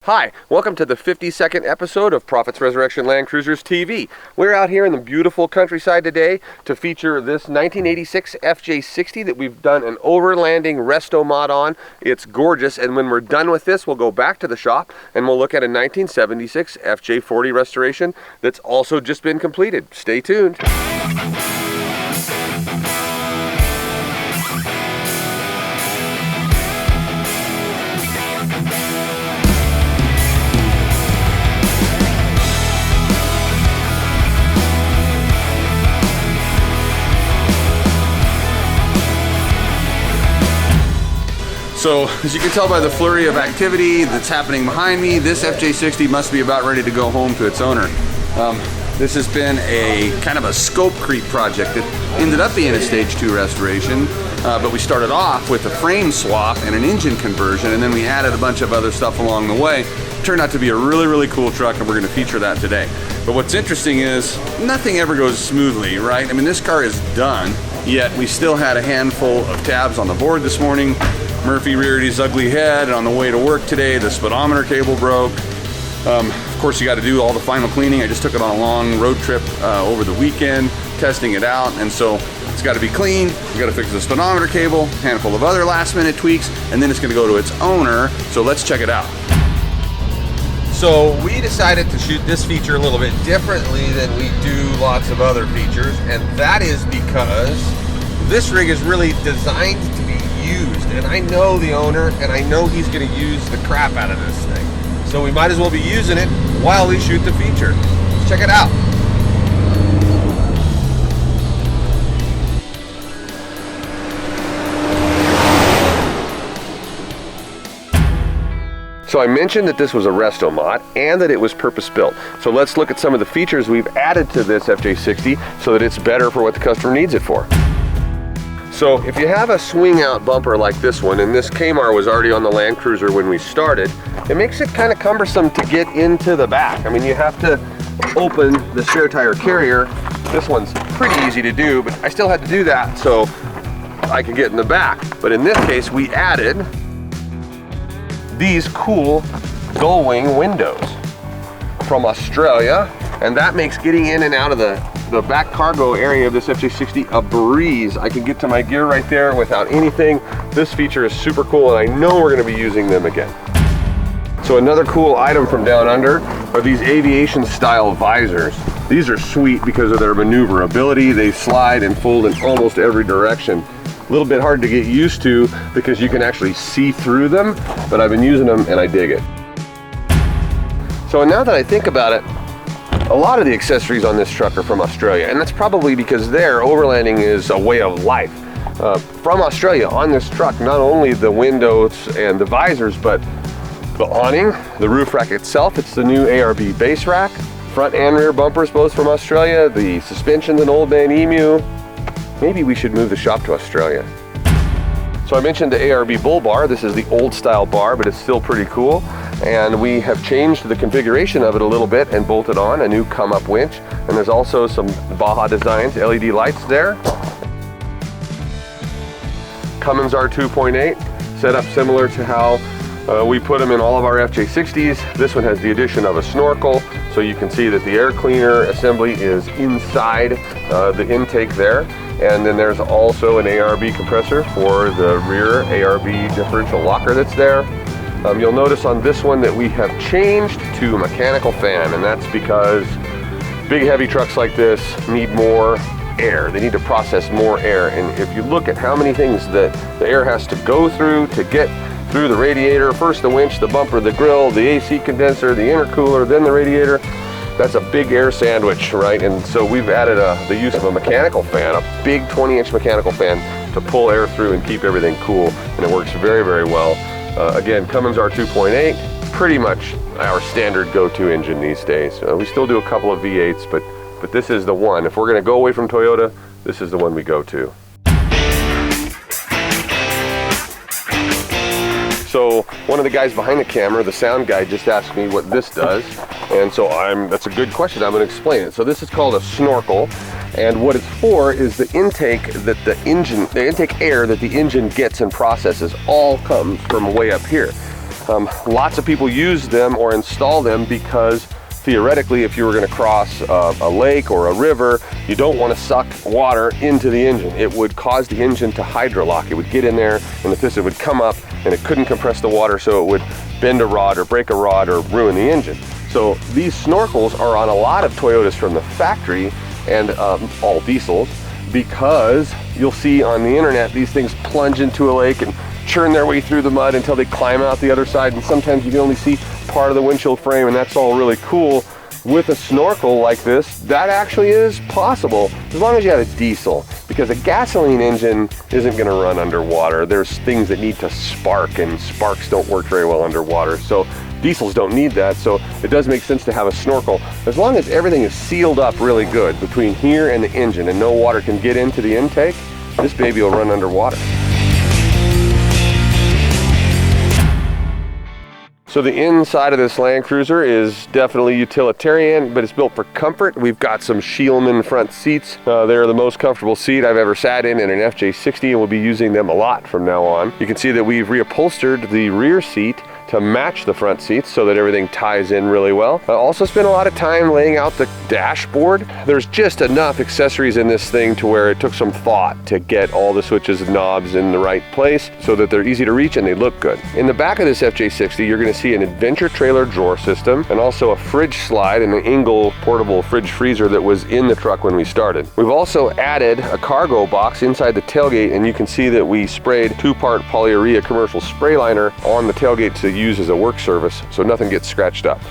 Hi, welcome to the 52nd episode of Prophet's Resurrection Land Cruisers TV. We're out here in the beautiful countryside today to feature this 1986 FJ60 that we've done an overlanding resto mod on. It's gorgeous, and when we're done with this, we'll go back to the shop and we'll look at a 1976 FJ40 restoration that's also just been completed. Stay tuned. So, as you can tell by the flurry of activity that's happening behind me, this FJ60 must be about ready to go home to its owner. This has been a kind of a scope creep project that ended up being a stage 2 restoration, but we started off with a frame swap and an engine conversion, and then we added a bunch of other stuff along the way. It turned out to be a really cool truck, and we're going to feature that today. But what's interesting is nothing ever goes smoothly, right? I mean, this car is done, yet we still had a handful of tabs on the board this morning. Murphy reared his ugly head, and on the way to work today, the speedometer cable broke. Of course, you got to do all the final cleaning. I just took it on a long road trip over the weekend, testing it out, and so it's got to be clean. We got to fix the speedometer cable, a handful of other last-minute tweaks, and then it's going to go to its owner. So let's check it out. So we decided to shoot this feature a little bit differently than we do lots of other features, and that is because this rig is really designed to be used, and I know the owner, and I know he's going to use the crap out of this thing. So we might as well be using it while we shoot the feature. Let's check it out. So I mentioned that this was a resto mod and that it was purpose built. So let's look at some of the features we've added to this FJ60 so that it's better for what the customer needs it for. So if you have a swing out bumper like this one, and this Camar was already on the Land Cruiser when we started, it makes it kind of cumbersome to get into the back. I mean, you have to open the spare tire carrier. This one's pretty easy to do, but I still had to do that so I could get in the back. But in this case, we added these cool gull wing windows from Australia, and that makes getting in and out of the back cargo area of this FJ60 a breeze. I can get to my gear right there without anything. This feature is super cool, and I know we're going to be using them again. So another cool item from down under are these aviation style visors. These are sweet because of their maneuverability. They slide and fold in almost every direction. A little bit hard to get used to because you can actually see through them, but I've been using them and I dig it. So now that I think about it, a lot of the accessories on this truck are from Australia, and that's probably because there, overlanding is a way of life. From Australia, on this truck, not only the windows and the visors, but the awning, the roof rack itself. It's the new ARB base rack. Front and rear bumpers, both from Australia. The suspension's an old man Emu. Maybe we should move the shop to Australia. So I mentioned the ARB bull bar. This is the old style bar, but it's still pretty cool. And we have changed the configuration of it a little bit and bolted on a new come up winch. And there's also some Baja Designs LED lights there. Cummins R2.8, set up similar to how we put them in all of our FJ60s. This one has the addition of a snorkel, so you can see that the air cleaner assembly is inside the intake there. And then there's also an ARB compressor for the rear ARB differential locker that's there. You'll notice on this one that we have changed to a mechanical fan, and that's because big heavy trucks like this need more air. They need to process more air, and if you look at how many things that the air has to go through to get through the radiator, first the winch, the bumper, the grill, the AC condenser, the intercooler, then the radiator, that's a big air sandwich, right? And so we've added the use of a mechanical fan, a big 20-inch mechanical fan to pull air through and keep everything cool, and it works very well. Again, Cummins R2.8, pretty much our standard go-to engine these days. We still do a couple of V8s, but this is the one. If we're going to go away from Toyota, this is the one we go to. So one of the guys behind the camera, the sound guy, just asked me what this does, and so that's a good question. I'm going to explain it. So this is called a snorkel, and what it's for is the intake that the intake air that the engine gets and processes all comes from way up here. Lots of people use them or install them because theoretically, if you were going to cross a lake or a river, you don't want to suck water into the engine. It would cause the engine to hydrolock. It would get in there and the piston would come up and it couldn't compress the water, so it would bend a rod or break a rod or ruin the engine. So these snorkels are on a lot of Toyotas from the factory and all diesels, because you'll see on the internet these things plunge into a lake and churn their way through the mud until they climb out the other side, and sometimes you can only see part of the windshield frame, and that's all really cool. With a snorkel like this, that actually is possible as long as you have a diesel, because a gasoline engine isn't going to run underwater. There's things that need to spark, and sparks don't work very well underwater, so diesels don't need that. So it does make sense to have a snorkel as long as everything is sealed up really good between here and the engine and no water can get into the intake. This baby will run underwater. So the inside of this Land Cruiser is definitely utilitarian, but it's built for comfort. We've got some Scheelman front seats. They're the most comfortable seat I've ever sat in an FJ60, and we'll be using them a lot from now on. You can see that we've reupholstered the rear seat to match the front seats so that everything ties in really well. I also spent a lot of time laying out the dashboard. There's just enough accessories in this thing to where it took some thought to get all the switches and knobs in the right place so that they're easy to reach and they look good. In the back of this FJ60, you're going to see an adventure trailer drawer system and also a fridge slide and an Engel portable fridge freezer that was in the truck when we started. We've also added a cargo box inside the tailgate, and you can see that we sprayed 2-part polyurea commercial spray liner on the tailgate to use as a work surface so nothing gets scratched up.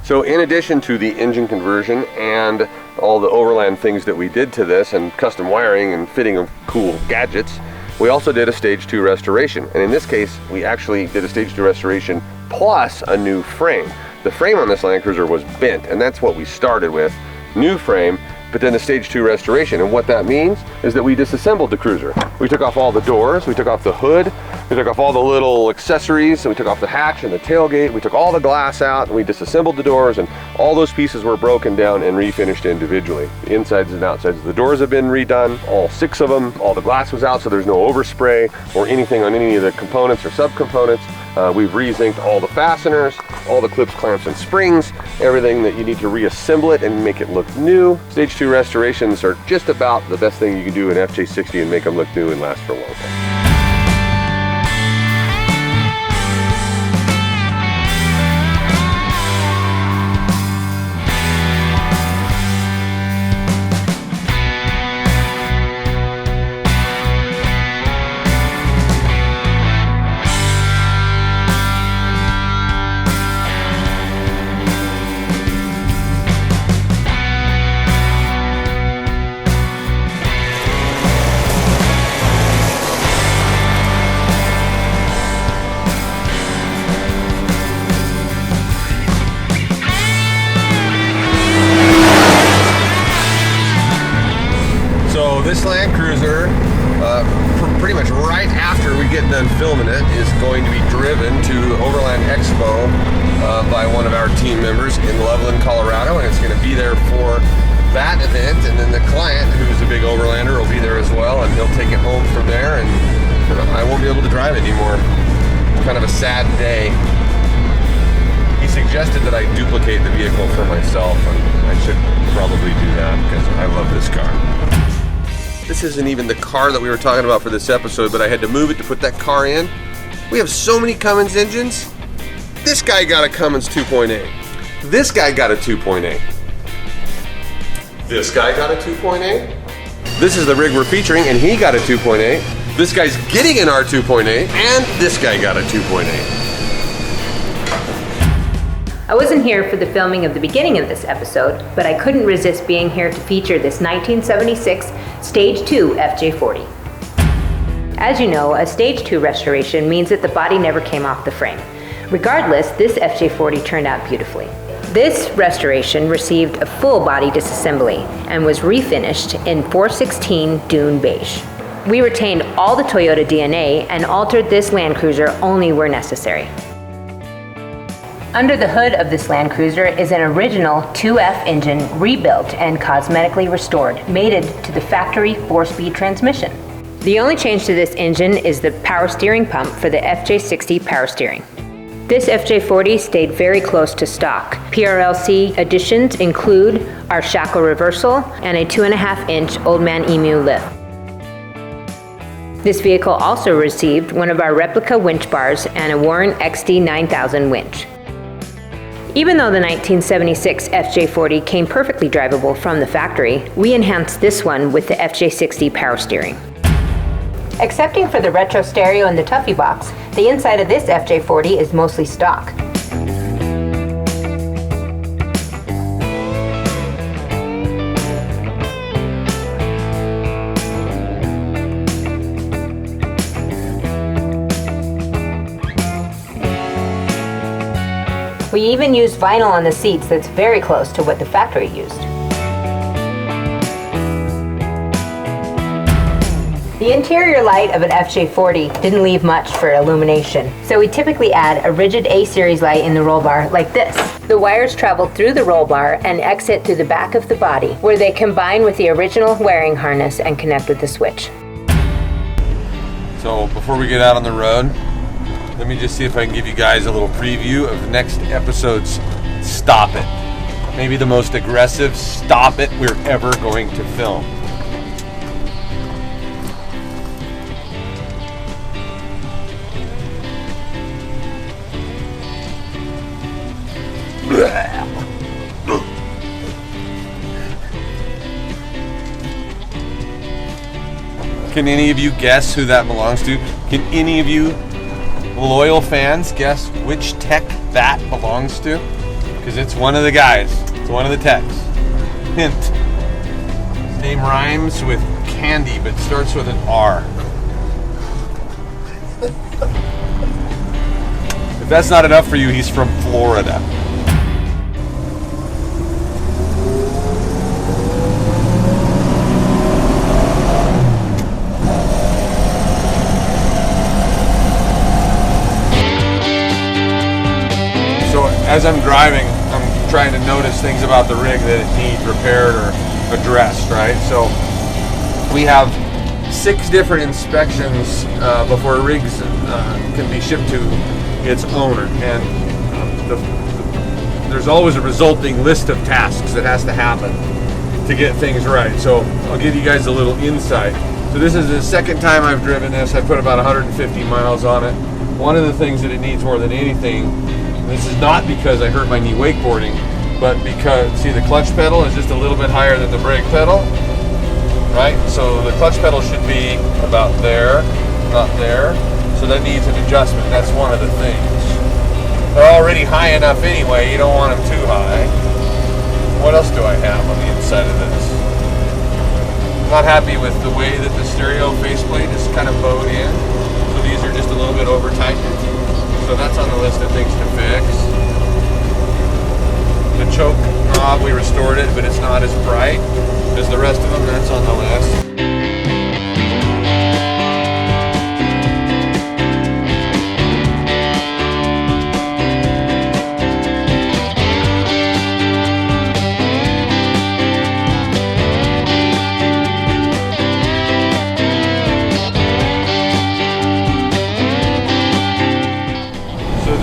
So in addition to the engine conversion and all the overland things that we did to this and custom wiring and fitting of cool gadgets, we also did a stage 2 restoration. And in this case, we actually did a stage 2 restoration plus a new frame. The frame on this Land Cruiser was bent, and that's what we started with, new frame, but then the stage 2 restoration. And what that means is that we disassembled the Cruiser. We took off all the doors, we took off the hood, we took off all the little accessories, and we took off the hatch and the tailgate, we took all the glass out, and we disassembled the doors, and all those pieces were broken down and refinished individually. The insides and outsides of the doors have been redone, all 6 of them. All the glass was out, so there's no overspray or anything on any of the components or subcomponents. We've re-zinced all the fasteners, all the clips, clamps, and springs, everything that you need to reassemble it and make it look new. Stage 2 restorations are just about the best thing you can do in FJ60 and make them look new and last for a long time. This Land Cruiser, pretty much right after we get done filming it, is going to be driven to Overland Expo by one of our team members in Loveland, Colorado, and it's going to be there for that event. And then the client, who's a big overlander, will be there as well, and he'll take it home from there, and I won't be able to drive it anymore. Kind of a sad day. He suggested that I duplicate the vehicle for myself, and I should probably do that because I love this car. This isn't even the car that we were talking about for this episode, but I had to move it to put that car in. We have so many Cummins engines. This guy got a Cummins 2.8. This guy got a 2.8. This guy got a 2.8. This is the rig we're featuring, and he got a 2.8. This guy's getting an R2.8, and this guy got a 2.8. I wasn't here for the filming of the beginning of this episode, but I couldn't resist being here to feature this 1976 Stage 2 FJ40. As you know, a Stage 2 restoration means that the body never came off the frame. Regardless, this FJ40 turned out beautifully. This restoration received a full body disassembly and was refinished in 416 Dune Beige. We retained all the Toyota DNA and altered this Land Cruiser only where necessary. Under the hood of this Land Cruiser is an original 2F engine rebuilt and cosmetically restored, mated to the factory 4-speed transmission. The only change to this engine is the power steering pump for the FJ60 power steering. This FJ40 stayed very close to stock. PRLC additions include our shackle reversal and a 2.5-inch Old Man Emu lift. This vehicle also received one of our replica winch bars and a Warren XD 9000 winch. Even though the 1976 FJ40 came perfectly drivable from the factory, we enhanced this one with the FJ60 power steering. Excepting for the retro stereo and the Tuffy box, the inside of this FJ40 is mostly stock. We even used vinyl on the seats that's very close to what the factory used. The interior light of an FJ40 didn't leave much for illumination, so we typically add a rigid A-series light in the roll bar like this. The wires travel through the roll bar and exit through the back of the body, where they combine with the original wiring harness and connect with the switch. So before we get out on the road, let me just see if I can give you guys a little preview of next episode's Stop It. Maybe the most aggressive Stop It we're ever going to film. Can any of you guess who that belongs to? Can any of you loyal fans guess which tech that belongs to? Because it's one of the guys. It's one of the techs. Hint. His name rhymes with candy, but starts with an R. If that's not enough for you, he's from Florida. As I'm driving, I'm trying to notice things about the rig that it needs repaired or addressed, right? So we have 6 different inspections before rigs can be shipped to its owner, and there's always a resulting list of tasks that has to happen to get things right. So I'll give you guys a little insight. So this is the second time I've driven this. I put about 150 miles on it. One of the things that it needs more than anything, this is not because I hurt my knee wakeboarding, but because, see, the clutch pedal is just a little bit higher than the brake pedal, right? So the clutch pedal should be about there, not there. So that needs an adjustment. That's one of the things. They're already high enough anyway. You don't want them too high. What else do I have on the inside of this? I'm not happy with the way that the stereo faceplate is kind of bowed in. So these are just a little bit over tightened. So that's on the list of things to fix. The choke knob, we restored it, but it's not as bright as the rest of them. That's on the list.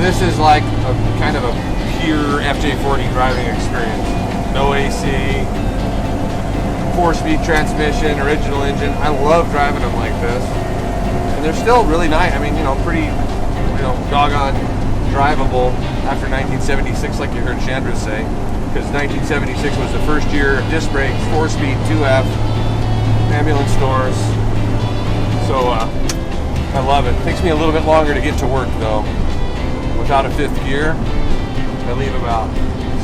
This is like a kind of a pure FJ40 driving experience. No AC, 4-speed transmission, original engine. I love driving them like this. And they're still really nice. I mean, pretty, doggone drivable after 1976, like you heard Chandra say. Because 1976 was the first year of disc brakes, 4-speed, 2F, ambulance doors. So I love it. Takes me a little bit longer to get to work though. Without a 5th gear, I leave about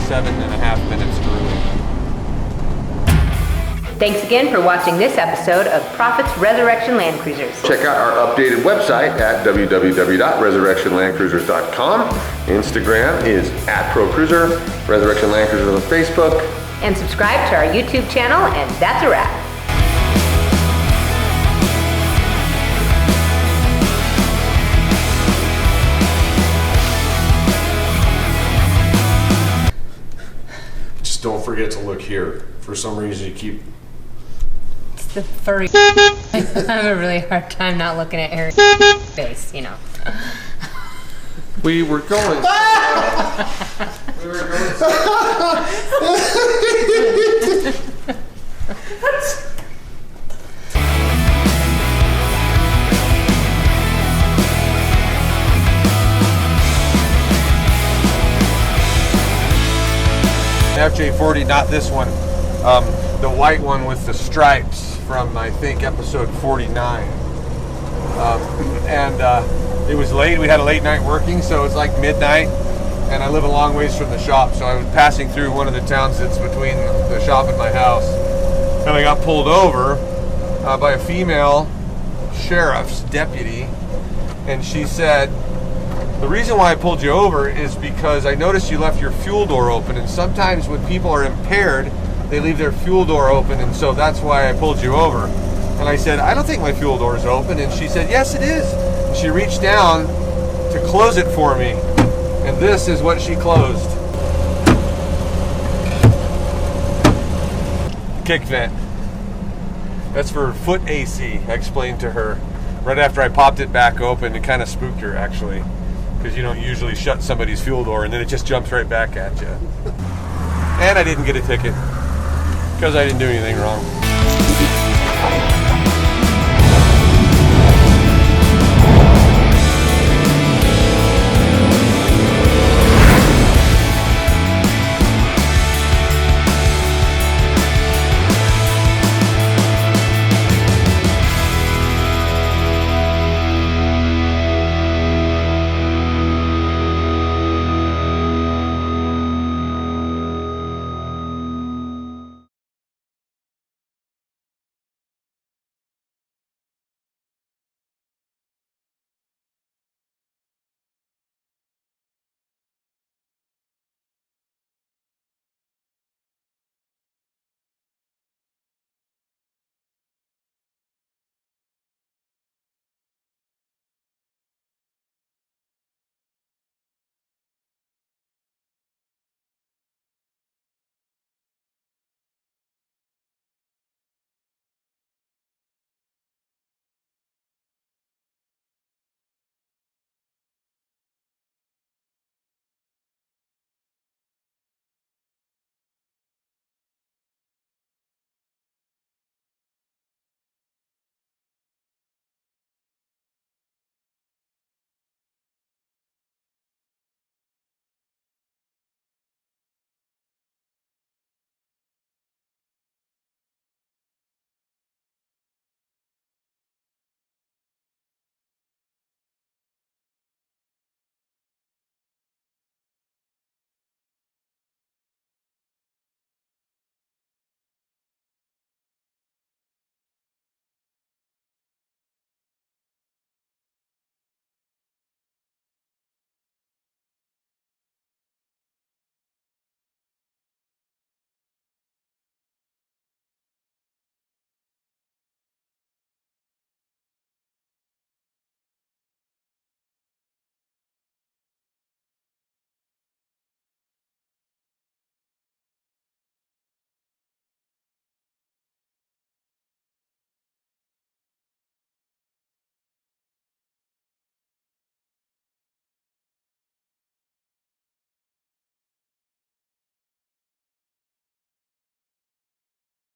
7.5 minutes early. Thanks again for watching this episode of Prophet's Resurrection Land Cruisers. Check out our updated website at www.resurrectionlandcruisers.com. Instagram is @ProCruiser, Resurrection Land Cruisers on Facebook. And subscribe to our YouTube channel, and that's a wrap. Don't forget to look here. For some reason you keep the furry. I have a really hard time not looking at Eric's face, you know. We were going. We were going. FJ40, not this one. The white one with the stripes from, I think, episode 49. It was late. We had a late night working, so it's like midnight, and I live a long ways from the shop, so I was passing through one of the towns that's between the shop and my house, and I got pulled over by a female sheriff's deputy, and she said, the reason why I pulled you over is because I noticed you left your fuel door open, and sometimes when people are impaired, they leave their fuel door open, and so that's why I pulled you over. And I said, I don't think my fuel door is open. And she said, yes, it is. And she reached down to close it for me, and this is what she closed. Kick vent. That's for foot AC, I explained to her. Right after I popped it back open, it kind of spooked her, actually. Because you don't usually shut somebody's fuel door and then it just jumps right back at you. And I didn't get a ticket because I didn't do anything wrong.